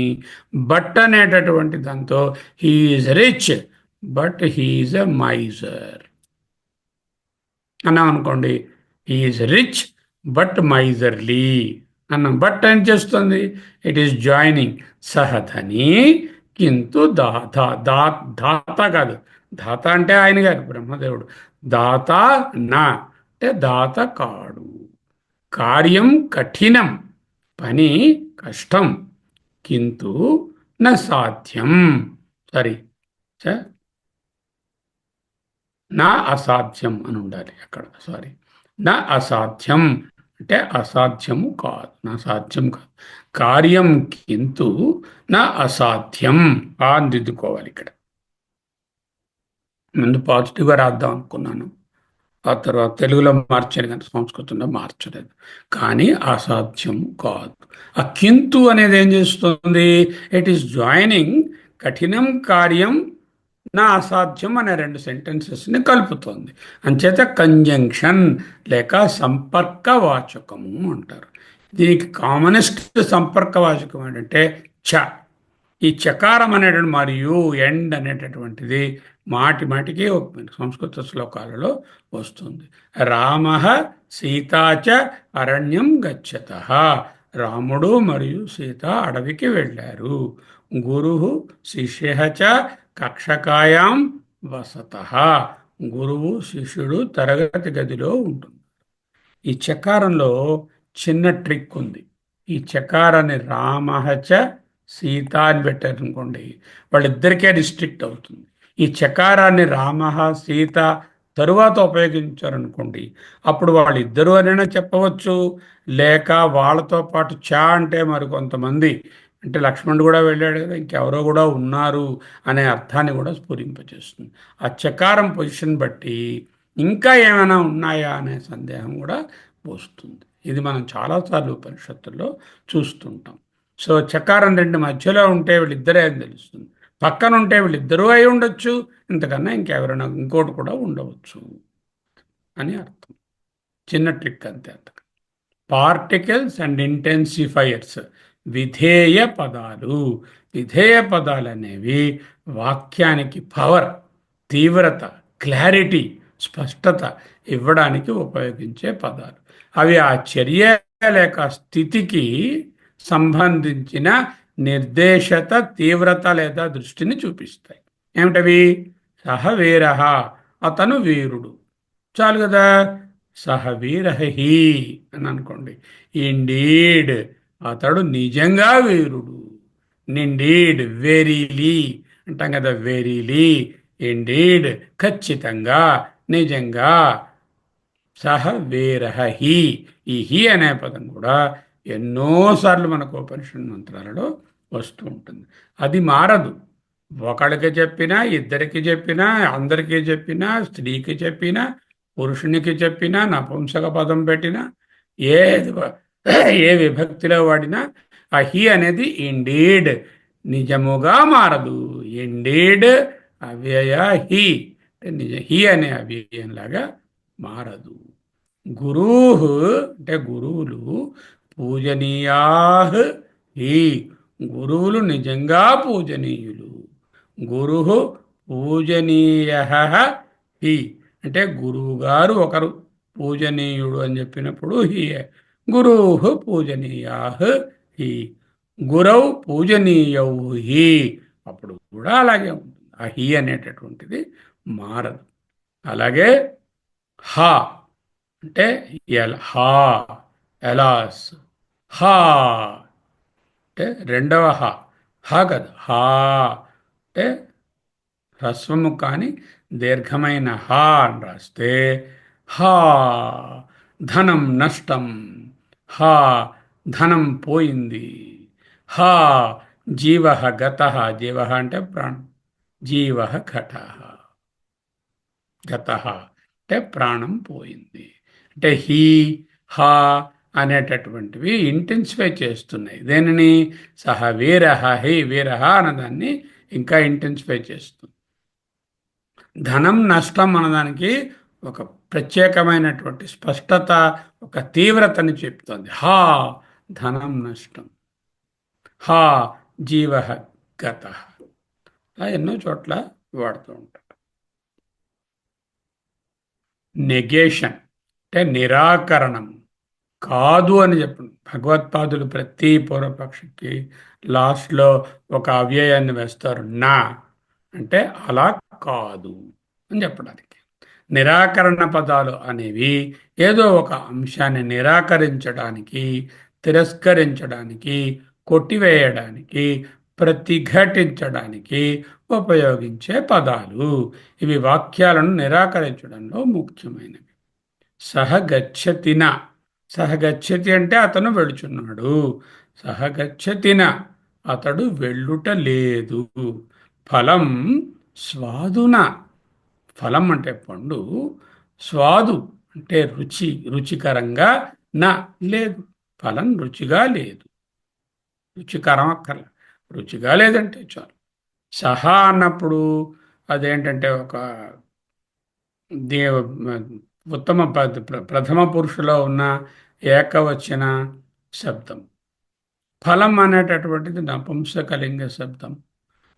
బట్ అనేటటువంటి దాంతో he's rich but he's a miser అన్నాం అనుకోండి. హీఈస్ రిచ్ బట్ మైజర్లీ అన్నాం. బట్ ఏం చేస్తుంది? It is joining. సహధని కింటు దాత కాదు. దాత అంటే ఆయన గారు బ్రహ్మదేవుడు. దాత నా అంటే దాత కాడు. కార్యం కఠినం పని కష్టం. కింటు నా సాధ్యం. సరే నా అసాధ్యం అని ఉండాలి అక్కడ. సారీ, నా అసాధ్యం అంటే అసాధ్యము కాదు, నా సాధ్యం కాదు. కార్యం కింతు నా అసాధ్యం అని దిద్దుకోవాలి ఇక్కడ. ముందు పాజిటివ్గా రాద్దాం అనుకున్నాను, ఆ తర్వాత తెలుగులో మార్చాను కానీ సంస్కృతంలో మార్చలేదు. కానీ అసాధ్యం కాదు. ఆ కింతు అనేది ఏం చేస్తుంది? ఇట్ ఈస్ జాయినింగ్ కఠినం కార్యం నా అసాధ్యం అనే రెండు సెంటెన్సెస్ని కలుపుతోంది. అంచేత కంజంక్షన్ లేక సంపర్క వాచకము అంటారు. దీనికి కామనెస్ట్ సంపర్క వాచకం ఏంటంటే చ. ఈ చకారం అనేటువంటి మరియు ఎండ్ అనేటటువంటిది మాటి మాటికి సంస్కృత శ్లోకాలలో వస్తుంది. రామ సీతాచ అరణ్యం గచ్చత. రాముడు మరియు సీత అడవికి వెళ్ళారు. గురు శిష్య చ కక్షకాయాం వసత. గురువు శిష్యుడు తరగతి గదిలో ఉంటుంది. ఈ చకారంలో చిన్న ట్రిక్ ఉంది. ఈ చకారాన్ని రామహచ సీత అని పెట్టారనుకోండి, వాళ్ళిద్దరికే రిస్ట్రిక్ట్ అవుతుంది. ఈ చకారాన్ని రామహ సీత తరువాత ఉపయోగించారనుకోండి, అప్పుడు వాళ్ళిద్దరూ అనైనా చెప్పవచ్చు, లేక వాళ్ళతో పాటు చా అంటే మరి కొంతమంది, అంటే లక్ష్మణుడు కూడా వెళ్ళాడు కదా, ఇంకెవరో కూడా ఉన్నారు అనే అర్థాన్ని కూడా స్ఫురింపజేస్తుంది. ఆ చకారం పొజిషన్ బట్టి ఇంకా ఏమైనా ఉన్నాయా అనే సందేహం కూడా వస్తుంది. ఇది మనం చాలాసార్లు ఉపనిషత్తుల్లో చూస్తుంటాం. సో చకారం రెండు మధ్యలో ఉంటే వీళ్ళిద్దరే అని తెలుస్తుంది. పక్కన ఉంటే వీళ్ళిద్దరూ అయి ఉండొచ్చు, ఇంతకన్నా ఇంకెవరైనా ఇంకోటి కూడా ఉండవచ్చు అని అర్థం. చిన్న ట్రిక్ అంతే. అంత పార్టికల్స్ అండ్ ఇంటెన్సిఫైయర్స్ విధేయ పదాలు. విధేయ పదాలు అనేవి వాక్యానికి పవర్, తీవ్రత, క్లారిటీ, స్పష్టత ఇవ్వడానికి ఉపయోగించే పదాలు. అవి ఆ చర్య లేక స్థితికి సంబంధించిన నిర్దేశత, తీవ్రత లేదా దృష్టిని చూపిస్తాయి. ఏమిటవి? సహ వీర, అతను వీరుడు. చాలు కదా. సహ వీర హి అని అనుకోండి. ఇండీడ్, అతడు నిజంగా వీరుడు. నిండీడ్, వెరీలీ అంటాం కదా, వెరీలీ, ఇండీడ్ ఖచ్చితంగా, నిజంగా. సహ వీర హి. ఈ హి అనే పదం కూడా ఎన్నోసార్లు మనకు ఉపనిషత్ మంత్రాలలో వస్తూ ఉంటుంది. అది మారదు. ఒకళ్ళకి చెప్పినా, ఇద్దరికి చెప్పినా, అందరికీ చెప్పినా, స్త్రీకి చెప్పినా, పురుషునికి చెప్పినా, నపుంసక పదం పెట్టినా, ఏది ఏ విభక్తిలో వాడినా ఆ హి అనేది ఇండీడ్ నిజముగా మారదు. ఇండీడ్ అవ్యయ హి, నిజ హి అనే అవ్యయంలాగా మారదు. గురు అంటే గురువులు పూజనీయా హి, గురువులు నిజంగా పూజనీయులు. గురు పూజనీయ హి అంటే గురువు గారు ఒకరు పూజనీయుడు అని చెప్పినప్పుడు హి. గురు పూజనీయా హి, గురౌ పూజనీయౌ హి, అప్పుడు కూడా అలాగే ఉంటుంది. ఆ హి అనేటటువంటిది మారదు. అలాగే హా అంటే హా, ఎలాస్, హా అంటే రెండవ హా. హా కదా, హా అంటే హ్రస్వము కానీ దీర్ఘమైన హా అని రాస్తే హా ధనం నష్టం, హా ధనం పోయింది, హా జీవ గత. జీవ అంటే ప్రాణం, జీవ ఘట, గత అంటే ప్రాణం పోయింది. అంటే హీ, హా అనేటటువంటివి ఇంటెన్సిఫై చేస్తున్నాయి. దేనిని? సహ వీరహ, హే వీరహ అన్నదాన్ని ఇంకా ఇంటెన్సిఫై చేస్తుంది. ధనం నష్టం అన్నదానికి ఒక ప్రత్యేకమైనటువంటి స్పష్టత, ఒక తీవ్రతని చెప్తోంది. హా ధనం నష్టం, హా జీవ గత. ఎన్నో చోట్ల వాడుతూ ఉంటారు. నెగేషన్ అంటే నిరాకరణం, కాదు అని చెప్పండి. భగవత్పాదులు ప్రతి పూర్వపక్షికి లాస్ట్లో ఒక అవ్యయాన్ని వేస్తారు. నా అంటే అలా కాదు అని చెప్పడానికి. నిరాకరణ పదాలు అనేవి ఏదో ఒక అంశాన్ని నిరాకరించడానికి, తిరస్కరించడానికి, కొట్టివేయడానికి, ప్రతిఘటించడానికి ఉపయోగించే పదాలు. ఇవి వాక్యాలను నిరాకరించడంలో ముఖ్యమైనవి. సహ గచ్చతిన, సహ గచ్చతి అంటే అతను వెళుచున్నాడు. సహ గచ్చతిన, అతడు వెళ్ళుట లేదు. ఫలం స్వాదున, ఫలం అంటే పండు, స్వాదు అంటే రుచి, రుచికరంగా నా లేదు. ఫలం రుచిగా లేదు. రుచికరం అక్కర్ల, రుచిగా లేదంటే చాలు. సహా అన్నప్పుడు అదేంటంటే ఒక దే ఉత్తమ ప్రథమ పురుషులో ఉన్న ఏకవచన శబ్దం. ఫలం అనేటటువంటిది నపుంసకలింగ శబ్దం.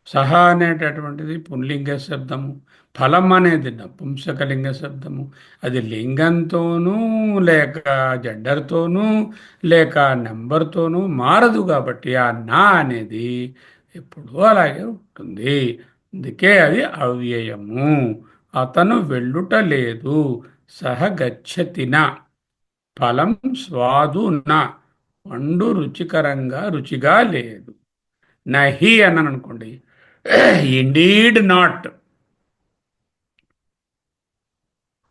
సహా అనేటటువంటిది పుంలింగ శబ్దము. ఫలం అనేది నపుంసకలింగ శబ్దము. అది లింగంతోనూ లేక జెండర్తోనూ లేక నెంబర్తోనూ మారదు. కాబట్టి ఆ నా అనేది ఎప్పుడూ అలాగే ఉంటుంది. అందుకే అది అవ్యయము. అతను వెళ్ళుట లేదు. సహ గచ్చతిన, ఫలం స్వాదు నా, పండు రుచికరంగా రుచిగా లేదు. నహి అన్నాను అనుకోండి, ఇండీడ్ నాట్,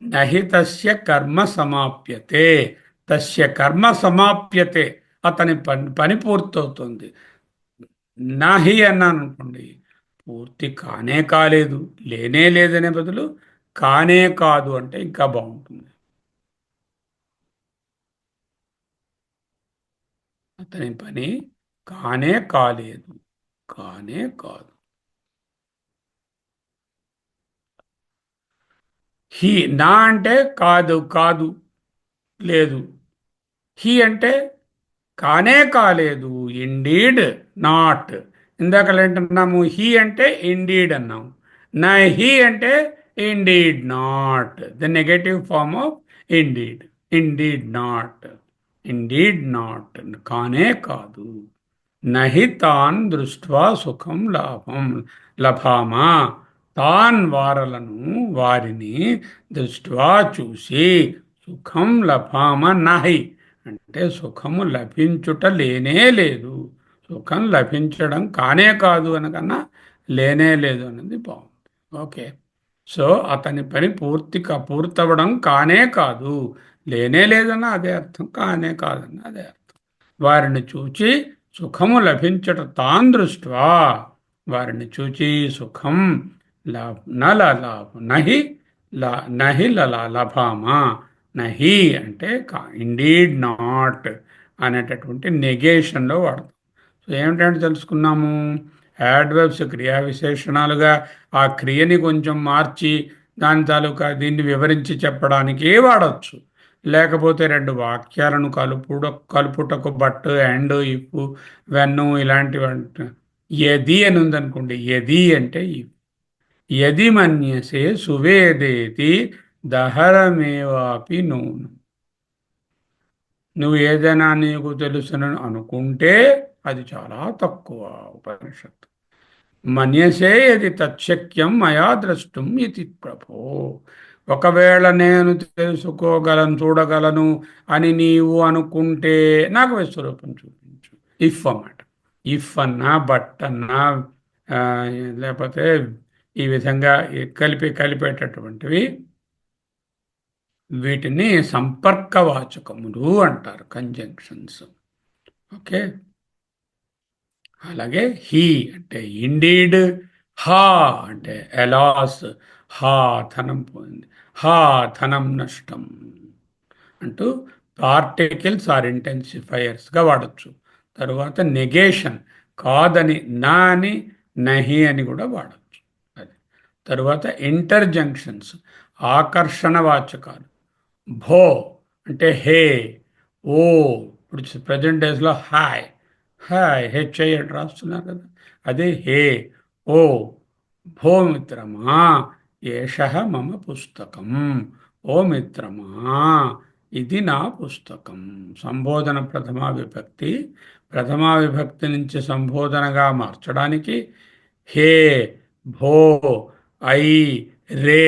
నహి తస్య కర్మ సమాప్యతే, తస్య కర్మ సమాప్యతే, అతని పని పూర్తవుతుంది. నాహి అన్నాను అనుకోండి, పూర్తి కానే కాలేదు, లేనే లేదనే బదులు కానే కాదు అంటే ఇంకా బాగుంటుంది. అతని పని కానే కాలేదు, కానే కాదు. హీ, నా అంటే కాదు, కాదు, లేదు. హీ అంటే కానే కాలేదు, ఇండీడ్ నాట్. ఇందాక ఏంటన్నాము, హీ అంటే ఇండీడ్ అన్నాము. నా హీ అంటే indeed not, the negative form of indeed. Indeed not, indeed not, కానే కాదు. నహి తాన్ దృష్ట్వా సుఖం లాభం లభామా, తాన్ వారలను, వారిని, దృష్ట్వా చూసి, సుఖం లభామ నహి అంటే సుఖము లభించుట లేనే లేదు. సుఖం లభించడం కానే కాదు అనకన్నా లేనే లేదు అన్నది బాగుంది. ఓకే. సో అతని పని పూర్తవడం కానే కాదు. లేనే లేదన్న అదే అర్థం, కానే కాదన్న అదే అర్థం. వారిని చూచి సుఖము లభించట తాన్ దృష్ట్వా, వారిని చూచి సుఖం నల నహి నహి లభామా, నహి అంటే ఇండీడ్ నాట్ అనేటటువంటి నెగేషన్లో వాడతాం. సో ఏమిటంటే తెలుసుకున్నాము, యాడ్వర్బ్స్ క్రియా విశేషణాలుగా ఆ క్రియని కొంచెం మార్చి దాని తాలూకా దీన్ని వివరించి చెప్పడానికి వాడచ్చు. లేకపోతే రెండు వాక్యాలను కలుపుటకు బట్, అండ్, ఇఫ్, వెన్ను ఇలాంటివి. యది అని ఉందనుకోండి, యది అంటే యది మన్యసే సువేదేతి దహరమేవాపి నూను. నువ్వు ఏదైనా నీకు తెలుసునని అనుకుంటే అది చాలా తక్కువ. ఉపనిషత్తు మన్యసే యది తచ్చక్యం మయా ద్రష్టం ఇది ప్రభో. ఒకవేళ నేను తెలుసుకోగలను, చూడగలను అని నీవు అనుకుంటే నాకు విశ్వరూపం చూపించు. ఇఫ్ అన్నమాట. ఇఫ్ అన్నా, బట్ అన్నా, ఆ, లేకపోతే ఈ విధంగా కలిపేటటువంటివి, వీటిని సంపర్కవాచకములు అంటారు, కంజంక్షన్స్. ఓకే. అలాగే హీ అంటే ఇండీడ్, హా అంటే ఎలాస్, హా ధనం పోయింది, హా ధనం నష్టం అంటూ పార్టికల్స్ ఆర్ ఇంటెన్సిఫైయర్స్గా వాడచ్చు. తరువాత నెగేషన్, కాదని నా అని, నహి అని కూడా వాడచ్చు. అది తరువాత ఇంటర్జంక్షన్స్, ఆకర్షణ వాచకాలు. భో అంటే హే, ఓ, ఇప్పుడు ప్రజెంట్ డేస్లో హాయ్, హాయ్ హెచ్ఐ అని రాస్తున్నారు కదా, అదే హే, ఓ. భో మిత్రమా, ఏష మమ పుస్తకం. ఓ మిత్రమా, ఇది నా పుస్తకం. సంబోధన ప్రథమా విభక్తి, ప్రథమా విభక్తి నుంచి సంబోధనగా మార్చడానికి హే, భో, ఐ, రే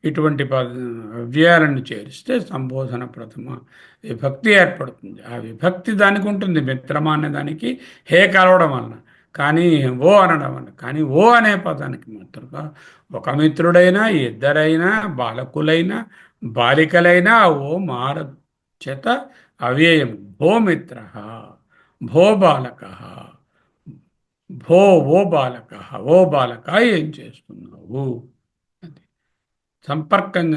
ఇటువంటి అవ్యయాలను చేరిస్తే సంబోధన ప్రథమ విభక్తి ఏర్పడుతుంది. ఆ విభక్తి దానికి ఉంటుంది, మిత్రమా అనే దానికి హే కలవడం వలన. కానీ ఓ అనడం వల్ల, కానీ ఓ అనే పదానికి మాత్రమే ఒక మిత్రుడైనా, ఇద్దరైనా, బాలకులైనా, బాలికలైనా ఓ మార చేత అవ్యయం. భో మిత్ర, భో బాలక, భో ఓ బాలక, ఓ బాలక ఏం చేస్తున్నావు, అది సంపర్కం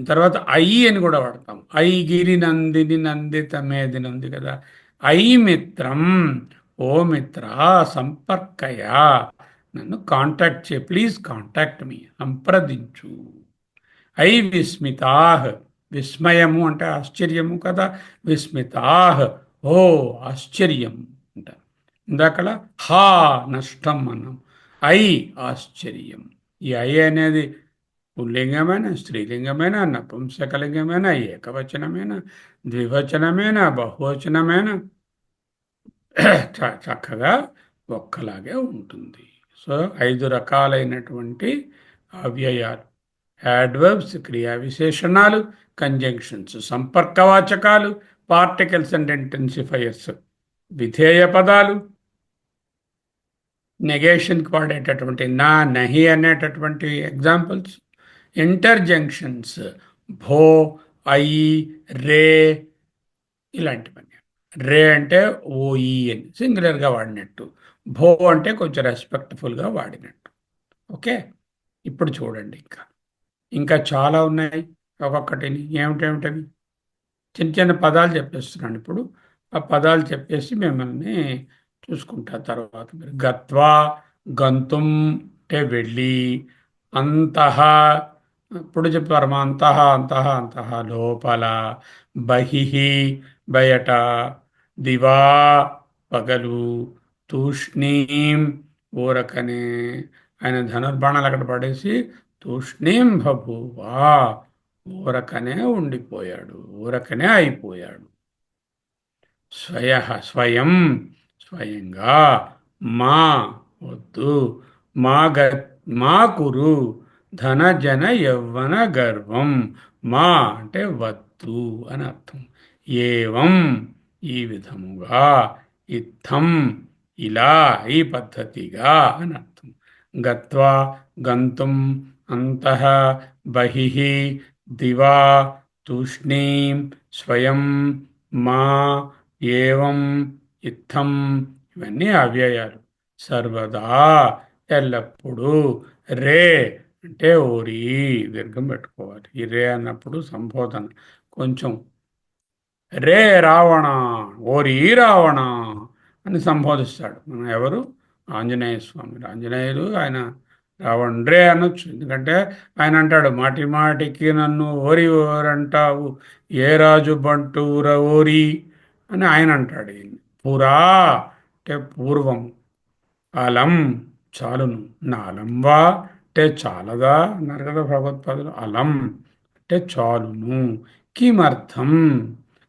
తర్వాత ఐ అని కూడా వాడతాం. ఐ గిరి నందిని నందిత మేదిని ఉంది కదా. ఐ మిత్రం, ఓ మిత్ర, సంపర్కయ, నన్ను కాంటాక్ట్ చే, ప్లీజ్ కాంటాక్ట్ మీ, సంప్రదించు. ఐ విస్మితాహ్, విస్మయము అంటే ఆశ్చర్యము కదా. విస్మితాహ్, ఓ ఆశ్చర్యం అంటారు. ఇందాకలా హా నష్టం అన్నాం. ఐ ఆశ్చర్యం. ఈ ఐ అనేది పుల్లింగమైన, స్త్రీలింగమైన, నపుంసకలింగమైన, ఏకవచనమైన, ద్వివచనమైన, బహువచనమైన చక్కగా ఒక్కలాగే ఉంటుంది. సో 5 రకాలైనటువంటి అవ్యయాలు: యాడ్వర్బ్స్ క్రియా విశేషణాలు, కంజంక్షన్స్ సంపర్కవాచకాలు, పార్టికల్స్ అండ్ ఇంటెన్సిఫైయర్స్ విధేయ పదాలు, నెగేషన్కి వాడేటటువంటి నా, నహి అనేటటువంటి ఎగ్జాంపుల్స్, ఇంటర్జంక్షన్స్ భో, ఐ, రే ఇలాంటివన్నీ. రే అంటే ఓఈ అని సింగులర్గా వాడినట్టు, భో అంటే కొంచెం రెస్పెక్ట్ఫుల్గా వాడినట్టు. ఓకే, ఇప్పుడు చూడండి, ఇంకా ఇంకా చాలా ఉన్నాయి. ఒక్కొక్కటిని ఏమిటేమిటవి చిన్న చిన్న పదాలు చెప్పేస్తున్నాను ఇప్పుడు. ఆ పదాలు చెప్పేసి మిమ్మల్ని చూసుకుంటా తర్వాత. మీరు గత్వా, గంతుం అంటే వెళ్ళి, అంతః ఇప్పుడు చెప్పారు మా, అంతః అంతః అంతః లోపల, బహిః బయట, దివా పగలు, తూష్ణీం ఊరకనే, ఆయన ధనుర్బాణాలు అక్కడ పడేసి తూష్ణీం బభూవా, ఊరకనే ఉండిపోయాడు, ఊరకనే అయిపోయాడు. స్వయం, స్వయంగా, మా వద్దు, మా గ మా కురు, ధన జన యవ్వన గర్వం, మా అంటే వద్దు అని అర్థం. ఏవం ఈ విధముగా, ఇత్థం ఇలా, ఈ పద్ధతిగా అని అర్థం. గత్వా గంతుం, అంతః బహిః, దివా తూష్ణీం, స్వయం, మా, ఏవం, ఇత్థం ఇవన్నీ అవ్యయాలు. సర్వదా ఎల్లప్పుడూ. రే అంటే ఓరి, దీర్ఘం పెట్టుకోవాలి. ఈ రే అన్నప్పుడు సంబోధన. కొంచెం రే రావణ, ఓరి రావణ అని సంబోధిస్తాడు. మనం ఎవరు? ఆంజనేయ స్వామి. ఆంజనేయులు ఆయన రావణ్ రే అనొచ్చు. ఎందుకంటే ఆయన అంటాడు, మాటి మాటికి నన్ను ఓరి ఓరంటావు, ఏ రాజు బంటూర ఓరి అని ఆయన అంటాడు. పురా అంటే పూర్వం, అలం చాలును, నా అలం వా అంటే చాలదా అన్నారు కదా భగవత్పాదులు. అలం అంటే చాలును. కిమర్థం,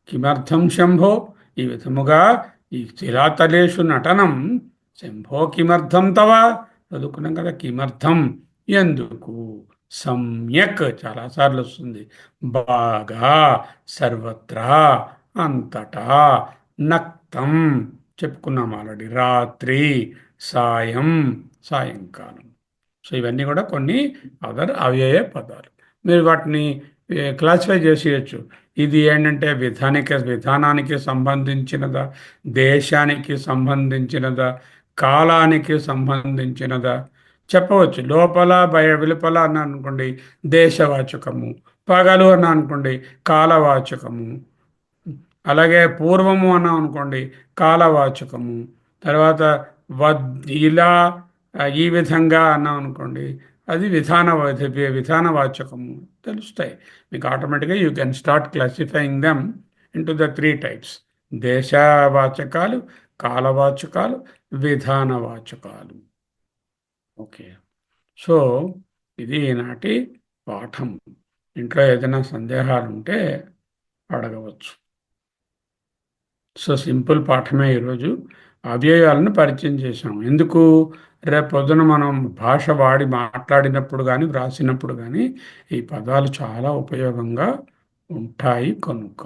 కిమర్థం శంభో, ఈ విధముగా ఈ శిలాతలేషు నటనం, శంభో కిమర్థం తవ, చదువుకున్నాం కదా. కిమర్థం ఎందుకు, సమ్యక్ చాలాసార్లు వస్తుంది, బాగా, సర్వత్రా అంతటా, నక్తం చెప్పుకున్నాం ఆల్రెడీ, రాత్రి, సాయం సాయంకాలం. సో ఇవన్నీ కూడా కొన్ని అదర్ అవ్యయ పదాలు. మీరు వాటిని క్లాసిఫై చేసేయచ్చు. ఇది ఏంటంటే విధానానికి సంబంధించినదా, దేశానికి సంబంధించినదా, కాలానికి సంబంధించినదా చెప్పవచ్చు. లోపల వెలుపల అని అనుకోండి దేశవాచకము, పగలు అని అనుకోండి కాలవాచకము, అలాగే పూర్వము అన్నాం అనుకోండి కాలవాచకము, తర్వాత వద్ ఇలా ఈ విధంగా అన్నాం అనుకోండి అది విధానవాచకము. తెలుస్తాయి మీకు ఆటోమేటిక్గా. You can start classifying them into the 3 types: దేశవాచకాలు, కాలవాచకాలు, విధానవాచకాలు. ఓకే, సో ఇది ఈనాటి పాఠం. ఇంట్లో ఏదైనా సందేహాలు ఉంటే అడగవచ్చు. సో సింపుల్ పాఠమే ఈరోజు. అవ్యయాలను పరిచయం చేసాం. ఎందుకు? రేపు పొద్దున మనం భాష వాడి మాట్లాడినప్పుడు కానీ వ్రాసినప్పుడు కానీ ఈ పదాలు చాలా ఉపయోగంగా ఉంటాయి కనుక.